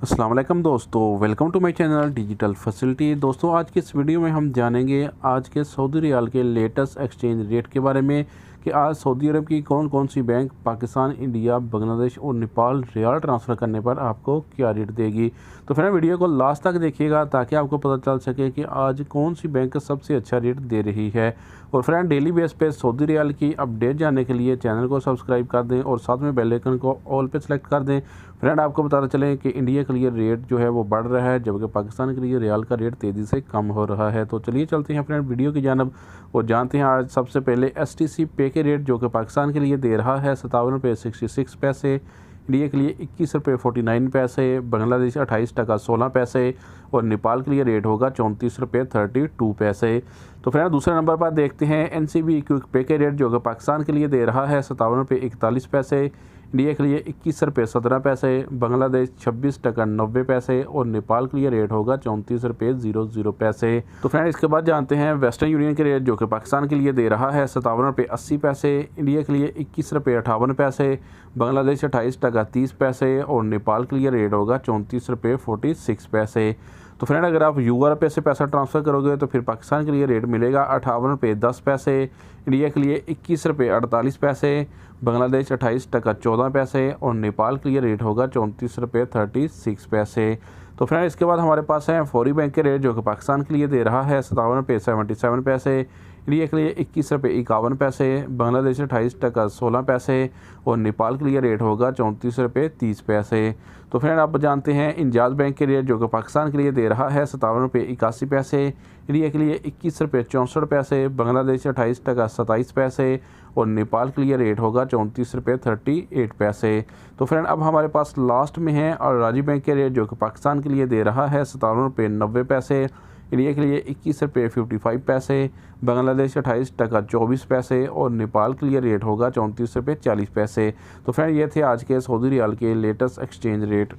अस्सलाम वालेकुम दोस्तों, welcome to my channel digital facility. दोस्तों, आज के इस वीडियो में हम जानेंगे आज के सऊदी रियाल के लेटेस्ट एक्सचेंज रेट के बारे में कि आज सऊदी अरब की कौन कौन सी बैंक पाकिस्तान, इंडिया, बांग्लादेश और नेपाल रियाल ट्रांसफ़र करने पर आपको क्या रेट देगी। तो फ्रेंड, वीडियो को लास्ट तक देखिएगा ताकि आपको पता चल सके कि आज कौन सी बैंक सबसे अच्छा रेट दे रही है। और फ्रेंड, डेली बेस पे सऊदी रियाल की अपडेट जानने के लिए चैनल को सब्सक्राइब कर दें और साथ में बेल आइकन को ऑल पे सेलेक्ट कर दें। फ्रेंड, आपको बताते चलें कि इंडिया के लिए रेट जो है वो बढ़ रहा है, जबकि पाकिस्तान के लिए रियाल का रेट तेज़ी से कम हो रहा है। तो चलिए चलते हैं फ्रेंड वीडियो की जानब और जानते हैं आज सबसे पहले STC पे के रेट, जो कि पाकिस्तान के लिए दे रहा है 57 रुपये 66 पैसे, इंडिया के लिए 21 रुपये 49 पैसे, बांग्लादेश 28 टका 16 पैसे और नेपाल के लिए रेट होगा 34 रुपये 32 पैसे। तो फ्रेंड, दूसरे नंबर पर देखते हैं NCB क्विक पे के रेट, जो कि पाकिस्तान के लिए दे रहा है 57 रुपये 41 पैसे, इंडिया के लिए 21 रुपये 17 पैसे, बांग्लादेश 26 टका 90 पैसे और नेपाल के लिए रेट होगा 34 रुपये 00 पैसे। तो फ्रेंड, इसके बाद जानते हैं वेस्टर्न यूनियन के रेट, जो कि पाकिस्तान के लिए दे रहा है 57 रुपये 80 पैसे, इंडिया के लिए 21 रुपये 58 पैसे, बांग्लादेश 28 टका 30 पैसे और नेपाल के लिए रेट होगा 34 रुपये 46 पैसे। तो फ्रेंड, अगर आप UR पे से पैसा ट्रांसफ़र करोगे तो फिर पाकिस्तान के लिए रेट मिलेगा 58 रुपये 10 पैसे, इंडिया के लिए 21 रुपये 48 पैसे, बांग्लादेश 28 टका 14 पैसे और नेपाल के लिए रेट होगा 34 रुपये 36 पैसे। तो फ्रेंड, इसके बाद हमारे पास है फौरी बैंक के रेट, जो कि पाकिस्तान के लिए दे रहा है 57 रुपये 77 पैसे, इंडिया के लिए 21 रुपये 51 पैसे, बांग्लादेश 28 टका 16 पैसे और नेपाल के लिए रेट होगा 34 रुपये 30 पैसे। तो फ्रेंड, आप जानते हैं इंजाज बैंक के रेट, जो कि पाकिस्तान के लिए दे रहा है 57 रुपये 81 पैसे, इंडिया के लिए 21 रुपये 64 पैसे, बांग्लादेश 28 टका 27 पैसे और नेपाल के लिए रेट होगा 34 रुपये 38 पैसे। तो फ्रेंड, अब हमारे पास लास्ट में है और राजी बैंक के रेट, जो कि पाकिस्तान के लिए दे रहा है 57 रुपये 90 पैसे, इंडिया के लिए 21 रुपये 55 पैसे, बांग्लादेश 28 टका 24 पैसे और नेपाल के लिए रेट होगा 34 रुपये 40 पैसे। तो फ्रेंड, ये थे आज के सऊदी रियाल के लेटेस्ट एक्सचेंज रेट।